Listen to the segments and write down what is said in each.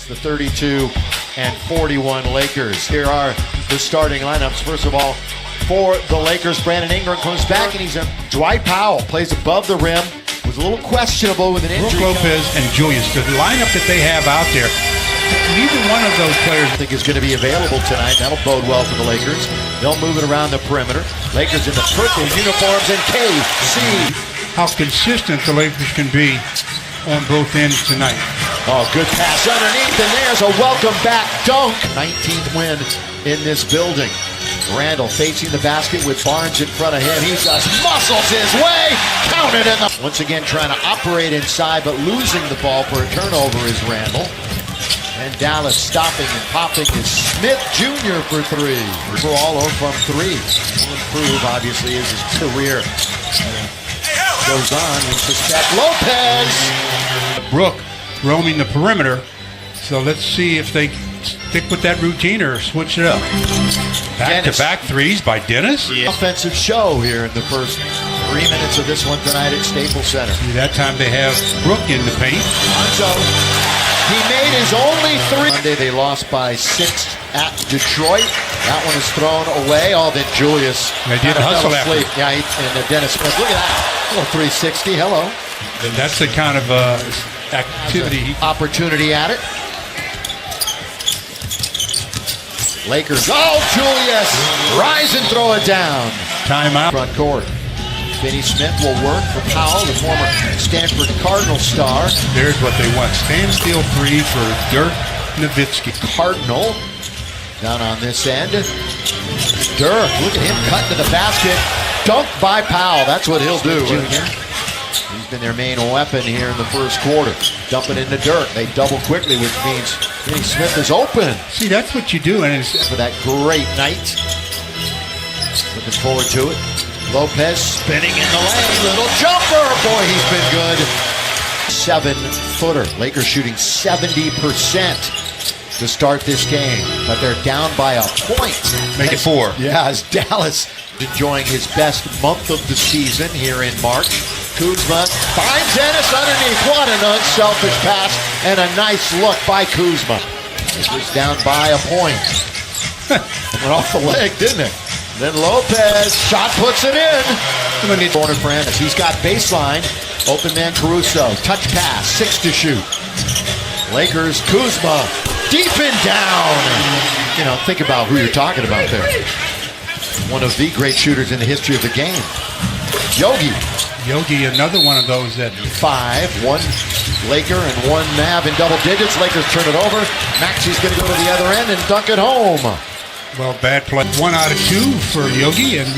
against the 32 and 41 Lakers. Here are the starting lineups. First of all, for the Lakers, Brandon Ingram comes back, and he's a Dwight Powell plays above the rim. Was a little questionable with an injury. Brook Lopez and Julius, the lineup that they have out there, neither one of those players I think is going to be available tonight. That'll bode well for the Lakers. They'll move it around the perimeter. Lakers in the purple uniforms and KC. how consistent the Lakers can be on both ends tonight. Oh, good pass underneath, and there's a welcome back dunk. 19th win in this building. Randall facing the basket with Barnes in front of him. He just muscles his way. Counted in the... Once again trying to operate inside, but losing the ball for a turnover is Randall. And Dallas stopping and popping is Smith Jr. for three. For all from three. Will improve, obviously, as his career goes on. We suspect Lopez. Brook roaming the perimeter. So let's see if they stick with that routine or switch it up. Back-to-back threes by Dennis. Yeah. Offensive show here in the first 3 minutes of this one tonight at Staples Center. That time they have Brook in the paint. Lonzo, he made his only three. Monday they lost by 6 at Detroit. That one is thrown away. Oh, then Julius. They did hustle after. Yeah, and Dennis Smith. Look at that. Oh, 360. Hello. That's the kind of activity. Opportunity at it. Lakers. Oh, Julius. Rise and throw it down. Timeout. Front court. Finney Smith will work for Powell, the former Stanford Cardinal star. There's what they want. Standstill three for Dirk Nowitzki. Cardinal down on this end. Dirk, look at him cutting to the basket. Dunked by Powell. That's what he'll do. He's been their main weapon here in the first quarter. Dump it into Dirk. They double quickly, which means Finney Smith is open. See, that's what you do. And it's for that great night. Looking forward to it. Lopez spinning in the lane. Little jumper. Boy, he's been good. 7-footer. Lakers shooting 70% to start this game. But they're down by a point. Make it 4. Yeah, as Dallas enjoying his best month of the season here in March. Kuzma finds Ennis underneath. What an unselfish pass and a nice look by Kuzma. It was down by a point. Went off the leg, didn't it? Then Lopez, shot puts it in. Corner for Ennis. He's got baseline. Open man Caruso. Touch pass. 6 to shoot. Lakers, Kuzma. Deep and down. You know, think about who you're talking about there. One of the great shooters in the history of the game. Yogi, another one of those that 5, 1 Laker and 1 Mav in double digits. Lakers turn it over. Maxi's going to go to the other end and dunk it home. Well, bad play. 1 out of 2 for Yogi, and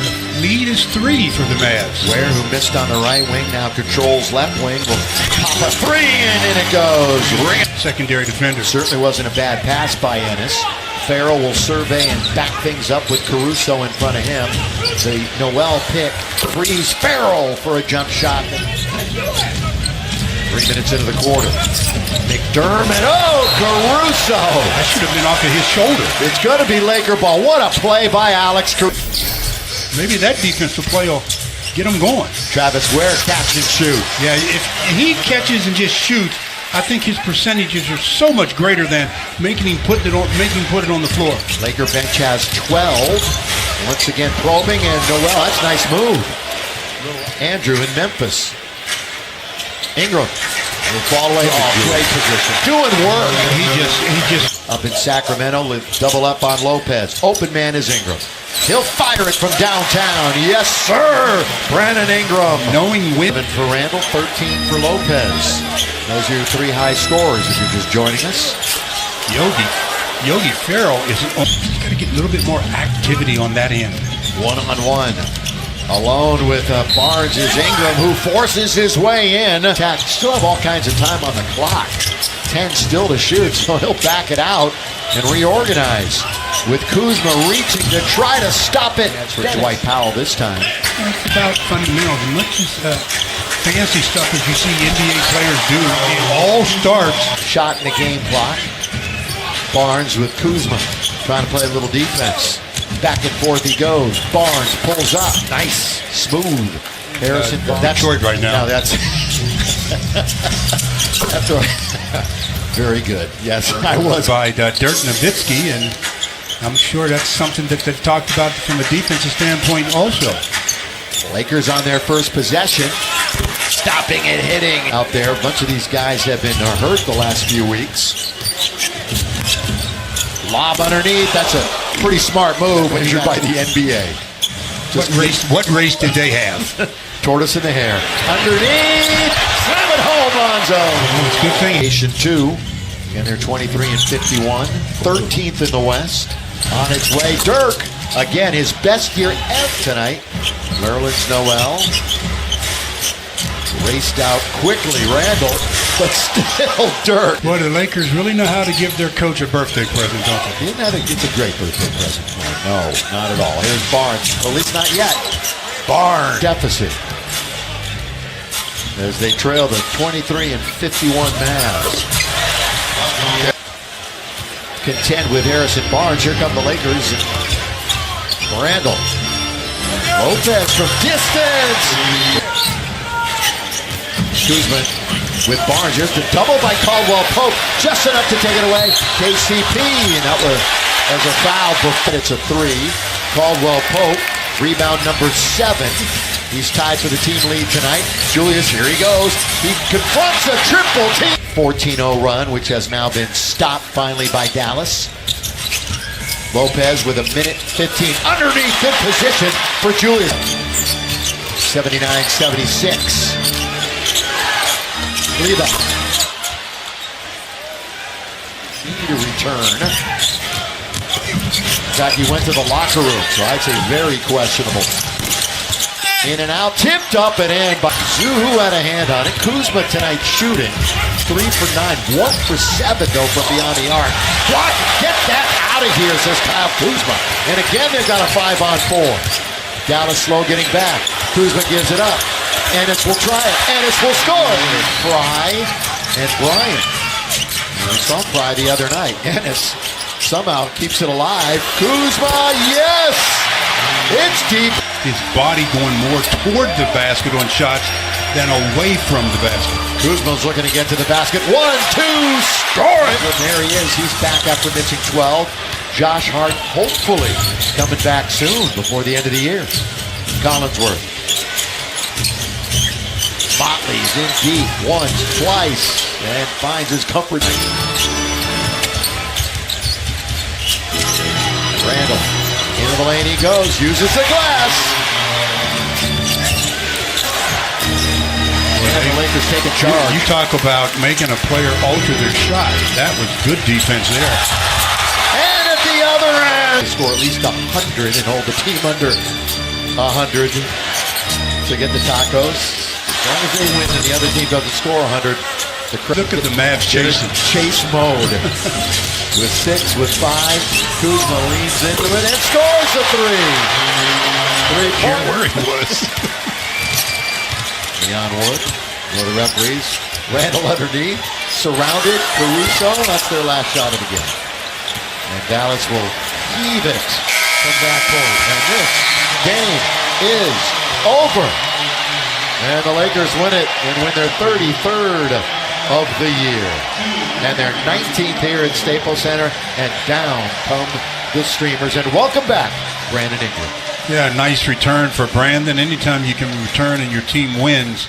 lead is 3 for the Mavs. Ware, who missed on the right wing, now controls left wing. Will pop a 3 and in it goes. Secondary defender. Certainly wasn't a bad pass by Ennis. Farrell will survey and back things up with Caruso in front of him. The Noel pick frees Farrell for a jump shot. 3 minutes into the quarter. McDermott, oh, Caruso! That should have been off of his shoulder. It's going to be Laker ball. What a play by Alex Caruso. Maybe that defensive play will get him going. Travis Ware catch and shoot. Yeah, if he catches and just shoots, I think his percentages are so much greater than making him put it on the floor. Laker bench has 12. Once again probing, and Noel, that's a nice move. Andrew in Memphis. Ingram will fall away. Oh, great position. Doing work. He just up in Sacramento, double up on Lopez. Open man is Ingram. He'll fire it from downtown. Yes, sir. Brandon Ingram. Knowing when. 7 for Randall, 13 for Lopez. Those are your 3 high scorers if you're just joining us. Yogi Farrell is he's got to get a little bit more activity on that end. 1-on-1. Alone with Barnes is Ingram, who forces his way in. Still have all kinds of time on the clock. 10 still to shoot, so he'll back it out and reorganize. With Kuzma reaching to try to stop it. That's for Dwight Powell this time. It's about fundamentals. And much as fancy stuff as you see NBA players do, it all starts. Shot in the game clock. Barnes with Kuzma trying to play a little defense. Back and forth he goes. Barnes pulls up. Nice. Smooth. Harrison. That's Detroit right now. No, that's right. Very good. Yes, I was. By Dirk Nowitzki, and I'm sure that's something that they've talked about from a defensive standpoint also. Lakers on their first possession. Stopping and hitting out there. A bunch of these guys have been hurt the last few weeks. Lob underneath. That's a pretty smart move when you're by the NBA. What race did they have? Tortoise in the hair. Underneath. Slam it home, Lonzo. It's a good thing. Nation 2. Again, they're 23 and 51. 13th in the West. On its way. Dirk. Again, his best year ever tonight. Nerlens Noel. Raced out quickly, Randall, but still Dirk. Boy, the Lakers really know how to give their coach a birthday present, don't they? It's a great birthday present. No, not at all. Here's Barnes. At least not yet. Barnes. Deficit. As they trail the 23 and 51 Mavs. Contend with Harrison Barnes. Here come the Lakers. Randall. Lopez from distance. Kuzma with Barnes. Here's the double by Caldwell Pope. Just enough to take it away. KCP. And that was as a foul. But it's a three. Caldwell Pope. Rebound number 7. He's tied for the team lead tonight. Julius, here he goes. He confronts a triple team. 14-0 run, which has now been stopped finally by Dallas. Lopez with a minute 15 underneath. Good position for Julius. 79-76. Leva. Need a return. In fact, he went to the locker room, so I'd say very questionable. In and out, tipped up and in by Zoo, who had a hand on it. Kuzma tonight shooting 3 for 9, 1 for 7 though from beyond the arc. Block, get that out of here, says Kyle Kuzma. And again, they've got a 5-on-4. Dallas slow getting back. Kuzma gives it up. Ennis will try it. Ennis will score. Fry and Bryant. We saw Fry the other night. Ennis somehow keeps it alive. Kuzma, yes! It's deep. His body going more toward the basket on shots than away from the basket. Kuzma's looking to get to the basket. 1, 2, score it! And there he is. He's back after missing 12. Josh Hart hopefully coming back soon before the end of the year. Collinsworth. Motley's in deep once, twice, and finds his comfort. Randall, into the lane he goes, uses the glass. And the Lakers take a charge. You talk about making a player alter their shot. That was good defense there. And at the other end, they score at least 100 and hold the team under 100 to get the tacos. As long as they win and the other team doesn't score 100. Look at the Mavs chasing. Chase mode. With 6, with 5, Kuzma leans into it and scores a 3. 3-point. Where he was. Leon Wood, one of the referees. Randall underneath, surrounded. Caruso, that's their last shot of the game. And Dallas will heave it from that point. And this game is over. And the Lakers win it and win their 33rd of the year. And their 19th here at Staples Center. And down come the Streamers. And welcome back, Brandon Ingram. Yeah, nice return for Brandon. Anytime you can return and your team wins,